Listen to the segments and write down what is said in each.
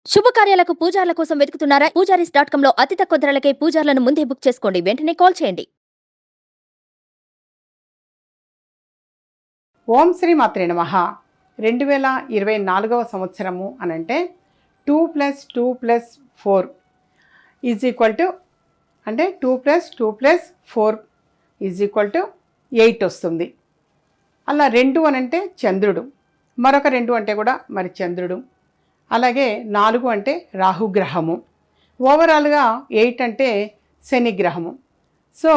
శుభకార్యాలకు పూజార్ల కోసం వెతుకుతున్నారా? పూజారీస్.com లో అతి తక్కువ ధరలకే పూజార్లను ముందే బుక్ చేసుకోండి. వెంటనే కాల్ చేయండి. ఓం శ్రీ మాత్రే నమః. 2024వ సంవత్సరము అనంటే 2+2+4 ఈజ్ ఈక్వల్ టు అంటే 2+2+4 ఈజ్ ఈక్వల్ టు 8 వస్తుంది. అలా 2 అనంటే చంద్రుడు, మరొక 2 అంటే కూడా మరి చంద్రుడు, అలాగే 4 అంటే రాహుగ్రహము, ఓవరాల్గా 8 అంటే శని గ్రహము. సో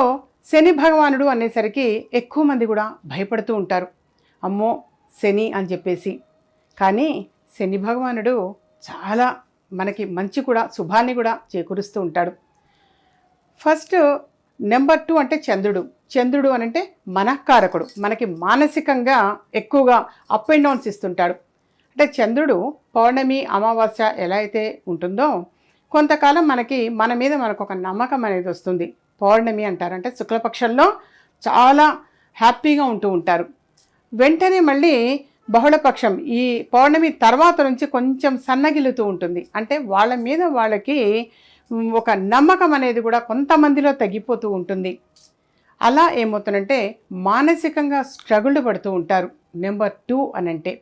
శని భగవానుడు అనేసరికి ఎక్కువ మంది కూడా భయపడుతూ ఉంటారు, అమ్మో శని అని చెప్పేసి. కానీ శని భగవానుడు చాలా మనకి మంచి కూడా శుభాన్ని కూడా చేకూరుస్తూ ఉంటాడు. ఫస్ట్ నెంబర్ 2 అంటే చంద్రుడు. చంద్రుడు అనంటే మనఃకారకుడు, మనకి మానసికంగా ఎక్కువగా అప్ అండ్ డౌన్స్ ఇస్తుంటాడు. అంటే చంద్రుడు పౌర్ణమి అమావాస్య ఎలా అయితే ఉంటుందో కొంతకాలం మన మీద మనకు ఒక నమ్మకం అనేది వస్తుంది. పౌర్ణమి అంటారు, అంటే శుక్లపక్షంలో చాలా హ్యాపీగా ఉంటూ ఉంటారు. వెంటనే మళ్ళీ బహుళపక్షం ఈ పౌర్ణమి తర్వాత నుంచి కొంచెం సన్నగిలుతూ ఉంటుంది. అంటే వాళ్ళ మీద వాళ్ళకి ఒక నమ్మకం అనేది కూడా కొంతమందిలో తగ్గిపోతూ ఉంటుంది. అలా ఏమవుతుందంటే మానసికంగా స్ట్రగుల్ పడుతూ ఉంటారు నెంబర్ 2 అనంటే.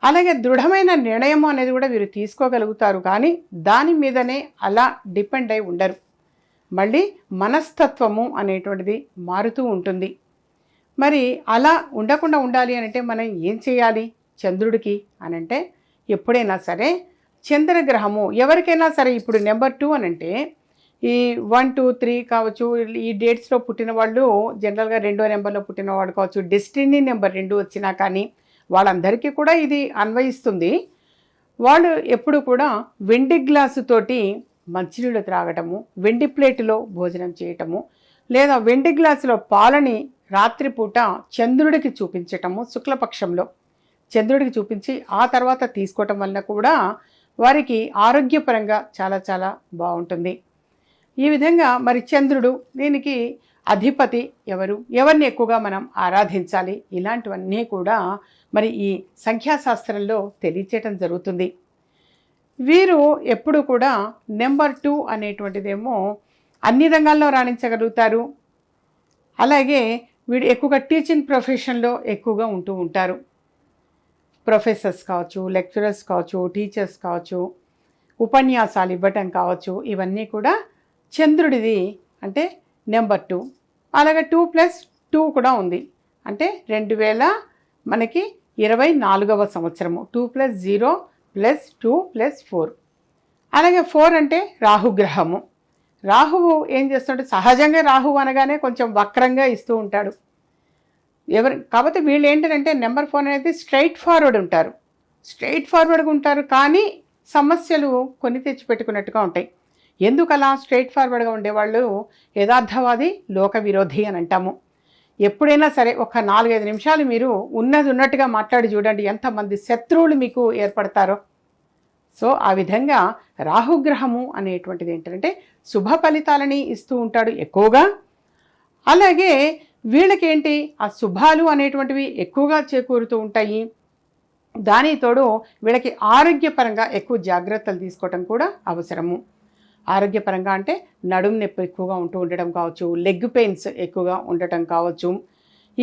అలాగే దృఢమైన నిర్ణయం అనేది కూడా వీరు తీసుకోగలుగుతారు, కానీ దాని మీదనే అలా డిపెండ్ అయి ఉండరు. మళ్ళీ మనస్తత్వము అనేటువంటిది మారుతూ ఉంటుంది. మరి అలా ఉండకుండా ఉండాలి అనంటే మనం ఏం చేయాలి చంద్రుడికి అనంటే, ఎప్పుడైనా సరే చంద్రగ్రహము ఎవరికైనా సరే, ఇప్పుడు నెంబర్ 2 అనంటే ఈ 1, 2, 3 కావచ్చు, ఈ డేట్స్లో పుట్టిన వాళ్ళు జనరల్గా 2వ నెంబర్లో పుట్టిన వాళ్ళు కావచ్చు, డెస్టినీ నెంబర్ 2 వచ్చినా కానీ వాళ్ళందరికీ కూడా ఇది అన్వయిస్తుంది. వాళ్ళు ఎప్పుడు కూడా వెండి గ్లాసు తోటి మంచినీళ్ళు త్రాగటము, వెండి ప్లేటులో భోజనం చేయటము, లేదా వెండి గ్లాసులో పాలని రాత్రిపూట చంద్రుడికి చూపించటము, శుక్లపక్షంలో చంద్రుడికి చూపించి ఆ తర్వాత తీసుకోవటం వలన కూడా వారికి ఆరోగ్యపరంగా చాలా చాలా బాగుంటుంది. ఈ విధంగా మరి చంద్రుడు దీనికి అధిపతి ఎవరిని ఎక్కువగా మనం ఆరాధించాలి, ఇలాంటివన్నీ కూడా మరి ఈ సంఖ్యాశాస్త్రంలో తెలియచేయటం జరుగుతుంది. వీరు ఎప్పుడు కూడా నెంబర్ 2 అనేటువంటిదేమో అన్ని రంగాల్లో రాణించగలుగుతారు. అలాగే వీడు ఎక్కువగా టీచింగ్ ప్రొఫెషన్లో ఎక్కువగా ఉంటూ ఉంటారు. ప్రొఫెసర్స్ కావచ్చు, లెక్చరర్స్ కావచ్చు, టీచర్స్ కావచ్చు, ఉపన్యాసాలు ఇవ్వటం కావచ్చు, ఇవన్నీ కూడా చంద్రుడిది అంటే నెంబర్ 2. అలాగే 2+2 కూడా ఉంది, అంటే 2024వ సంవత్సరము 2+0+2+4. అలాగే 4 అంటే రాహుగ్రహము. రాహువు ఏం చేస్తుంటే సహజంగా రాహువు అనగానే కొంచెం వక్రంగా ఇస్తూ ఉంటాడు. కాబట్టి వీళ్ళు ఏంటంటే నెంబర్ 4 అనేది స్ట్రైట్ ఫార్వర్డ్గా ఉంటారు, కానీ సమస్యలు కొని తెచ్చిపెట్టుకున్నట్టుగా ఉంటాయి. ఎందుకు అలా స్ట్రైట్ ఫార్వర్డ్గా ఉండేవాళ్ళు యథార్థవాది, లోక విరోధి అని అంటాము. ఎప్పుడైనా సరే ఒక 4-5 నిమిషాలు మీరు ఉన్నట్టుగా మాట్లాడి చూడండి, ఎంతమంది శత్రువులు మీకు ఏర్పడతారో. సో ఆ విధంగా రాహుగ్రహము అనేటువంటిది ఏంటంటే శుభ ఫలితాలని ఇస్తూ ఉంటాడు ఎక్కువగా. అలాగే వీళ్ళకేంటి ఆ శుభాలు అనేటువంటివి ఎక్కువగా చేకూరుతూ ఉంటాయి. దానితోడు వీళ్ళకి ఆరోగ్యపరంగా ఎక్కువ జాగ్రత్తలు తీసుకోవటం కూడా అవసరము. ఆరోగ్యపరంగా అంటే నడుము నొప్పి ఎక్కువగా ఉండడం కావచ్చు, లెగ్ పెయిన్స్ ఎక్కువగా ఉండటం కావచ్చు.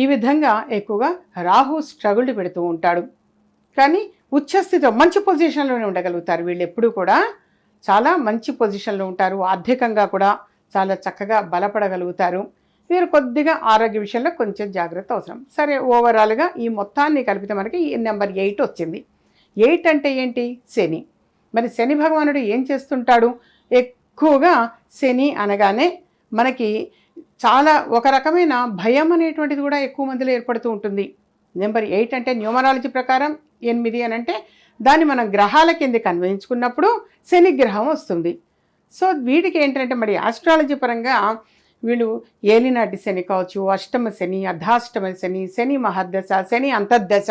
ఈ విధంగా ఎక్కువగా రాహు స్ట్రగుల్ పెడుతూ ఉంటాడు. కానీ ఉచ్చస్థితిలో మంచి పొజిషన్లోనే ఉండగలుగుతారు. వీళ్ళు ఎప్పుడూ కూడా చాలా మంచి పొజిషన్లో ఉంటారు. ఆర్థికంగా కూడా చాలా చక్కగా బలపడగలుగుతారు. వీరు కొద్దిగా ఆరోగ్య విషయంలో కొంచెం జాగ్రత్త అవసరం. సరే, ఓవరాల్గా ఈ మొత్తాన్ని కలిపితే మనకి ఈ నెంబర్ 8 వచ్చింది. 8 అంటే ఏంటి? శని. మరి శని భగవానుడు ఏం చేస్తుంటాడు? ఎక్కువగా శని అనగానే మనకి చాలా ఒక రకమైన భయం అనేటువంటిది కూడా ఎక్కువ మందిలో ఏర్పడుతూ ఉంటుంది. నెంబర్ 8 అంటే న్యూమరాలజీ ప్రకారం 8 అని అంటే దాన్ని మనం గ్రహాల కిందకి అన్వయించుకున్నప్పుడు శని గ్రహం వస్తుంది. సో వీటికి ఏంటంటే మరి ఆస్ట్రాలజీ పరంగా వీళ్ళు ఏలినాటి శని కావచ్చు, అష్టమ శని, అర్ధాష్టమ శని, శని మహర్దశ, శని అంతర్దశ,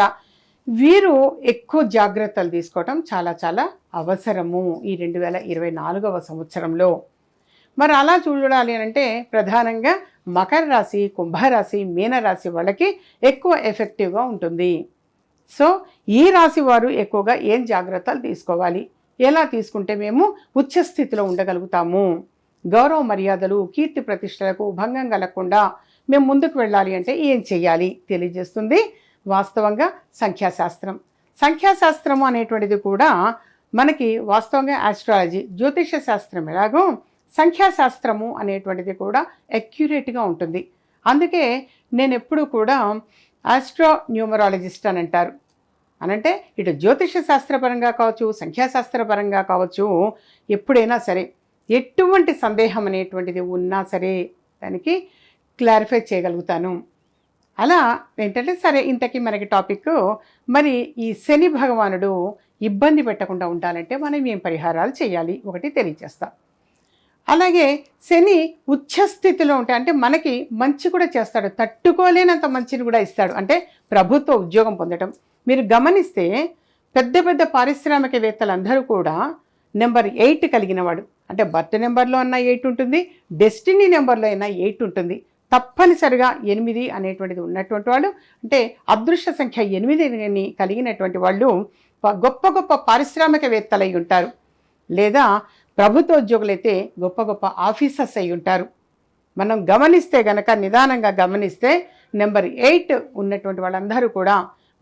వీరు ఎక్కువ జాగ్రత్తలు తీసుకోవటం చాలా చాలా అవసరము ఈ 2024వ సంవత్సరంలో. మరి అలా చూడాలి అంటే ప్రధానంగా మకర రాశి, కుంభరాశి, మీనరాశి వాళ్ళకి ఎక్కువ ఎఫెక్టివ్గా ఉంటుంది. సో ఈ రాశి వారు ఎక్కువగా ఏం జాగ్రత్తలు తీసుకోవాలి, ఎలా తీసుకుంటే మేము ఉచ్చ స్థితిలో ఉండగలుగుతాము, గౌరవ మర్యాదలు కీర్తి ప్రతిష్టలకు భంగం కలగకుండా మేము ముందుకు వెళ్ళాలి అంటే ఏం చెయ్యాలి తెలియజేస్తుంది వాస్తవంగా సంఖ్యాశాస్త్రం. సంఖ్యాశాస్త్రము అనేటువంటిది కూడా మనకి వాస్తవంగా ఆస్ట్రాలజీ జ్యోతిష శాస్త్రం ఎలాగో సంఖ్యాశాస్త్రము అనేటువంటిది కూడా అక్యురేట్గా ఉంటుంది. అందుకే నేను ఎప్పుడు కూడా ఆస్ట్రో న్యూమరాలజిస్ట్ అని అంటారు. అనంటే ఇటు జ్యోతిష శాస్త్రపరంగా కావచ్చు, సంఖ్యాశాస్త్రపరంగా కావచ్చు, ఎప్పుడైనా సరే ఎటువంటి సందేహం అనేటువంటిది ఉన్నా సరే దానికి క్లారిఫై చేయగలుగుతాను. అలా ఏంటంటే సరే ఇంతకీ మనకి టాపిక్ మరి ఈ శని భగవానుడు ఇబ్బంది పెట్టకుండా ఉండాలంటే మనం ఏం పరిహారాలు చేయాలి ఒకటి తెలియజేస్తాం. అలాగే శని ఉచ్చస్థితిలో ఉంటే అంటే మనకి మంచి కూడా చేస్తాడు, తట్టుకోలేనంత మంచిని కూడా ఇస్తాడు. అంటే ప్రభుత్వ ఉద్యోగం పొందడం మీరు గమనిస్తే పెద్ద పెద్ద పారిశ్రామికవేత్తలందరూ కూడా నెంబర్ 8 కలిగిన వాడు, అంటే బర్త్ నెంబర్లో అన్న 8 ఉంటుంది, డెస్టినీ నెంబర్లో అయినా 8 ఉంటుంది, తప్పనిసరిగా 8 అనేటువంటిది ఉన్నటువంటి వాళ్ళు, అంటే అదృష్ట సంఖ్య 8 కలిగినటువంటి వాళ్ళు గొప్ప గొప్ప పారిశ్రామికవేత్తలు అయి ఉంటారు, లేదా ప్రభుత్వ ఉద్యోగులైతే గొప్ప గొప్ప ఆఫీసర్స్ అయి ఉంటారు. మనం గమనిస్తే గనక నిదానంగా గమనిస్తే నెంబర్ 8 ఉన్నటువంటి వాళ్ళందరూ కూడా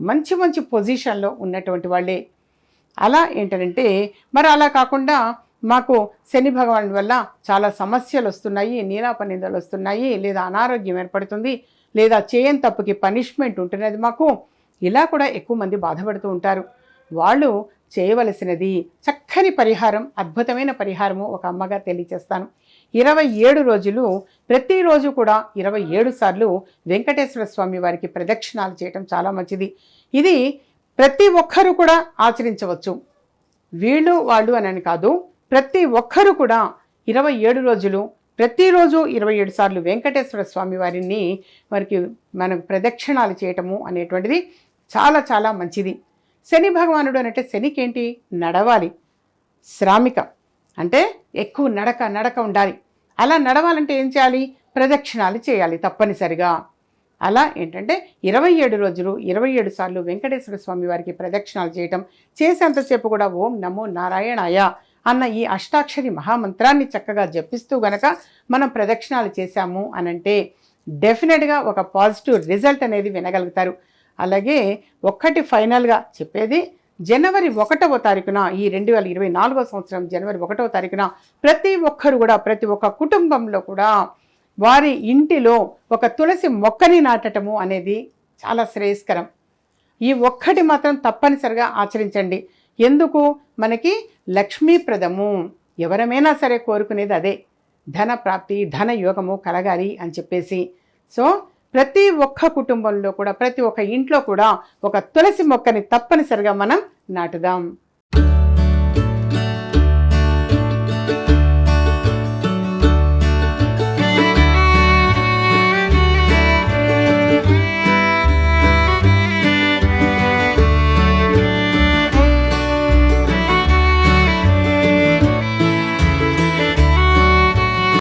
మంచి మంచి పొజిషన్లో ఉన్నటువంటి వాళ్ళే. అలా ఏంటంటే మరి అలా కాకుండా మాకు శని భగవానుడి వల్ల చాలా సమస్యలు వస్తున్నాయి, నీలాపనిందలు వస్తున్నాయి, లేదా అనారోగ్యం ఏర్పడుతుంది, లేదా చేయని తప్పుకి పనిష్మెంట్ ఉంటున్నది మాకు, ఇలా కూడా ఎక్కువ మంది బాధపడుతూ ఉంటారు. వాళ్ళు చేయవలసినది చక్కని పరిహారం, అద్భుతమైన పరిహారము ఒక అమ్మగా తెలియచేస్తాను. 27 రోజులు ప్రతిరోజు కూడా 27 సార్లు వెంకటేశ్వర స్వామి వారికి ప్రదక్షిణాలు చేయటం చాలా మంచిది. ఇది ప్రతి ఒక్కరూ కూడా ఆచరించవచ్చు, వీళ్ళు వాళ్ళు అని కాదు, ప్రతి ఒక్కరూ కూడా 27 రోజులు ప్రతిరోజు 27 సార్లు వెంకటేశ్వర స్వామి వారిని మనకు ప్రదక్షిణాలు చేయటము అనేటువంటిది చాలా చాలా మంచిది. శని భగవానుడు అంటే శనికి ఏంటి, నడవాలి, శ్రామిక అంటే ఎక్కువ నడక ఉండాలి. అలా నడవాలంటే ఏం చేయాలి, ప్రదక్షిణాలు చేయాలి తప్పనిసరిగా. అలా ఏంటంటే 27 రోజులు 27 సార్లు వెంకటేశ్వర స్వామి వారికి ప్రదక్షిణాలు చేయటం, చేసేంతసేపు కూడా ఓం నమో నారాయణాయ అన్న ఈ అష్టాక్షరి మహామంత్రాన్ని చక్కగా జపిస్తూ గనక మనం ప్రదక్షిణాలు చేశాము అనంటే డెఫినెట్గా ఒక పాజిటివ్ రిజల్ట్ అనేది వినగలుగుతారు. అలాగే ఒక్కటి ఫైనల్గా చెప్పేది, జనవరి 1వ తారీఖున ఈ 2024వ సంవత్సరం జనవరి 1వ తారీఖున ప్రతి ఒక్కరు కూడా ప్రతి ఒక్క కుటుంబంలో కూడా వారి ఇంటిలో ఒక తులసి మొక్కని నాటటము అనేది చాలా శ్రేయస్కరం. ఈ ఒక్కటి మాత్రం తప్పనిసరిగా ఆచరించండి. ఎందుకు, మనకి లక్ష్మీప్రదము, ఎవరమైనా సరే కోరుకునేది అదే, ధన ప్రాప్తి ధన యోగము కలగాలి అని చెప్పేసి. సో ప్రతి ఒక్క కుటుంబంలో కూడా ప్రతి ఒక్క ఇంట్లో కూడా ఒక తులసి మొక్కని తప్పనిసరిగా మనం నాటుదాం.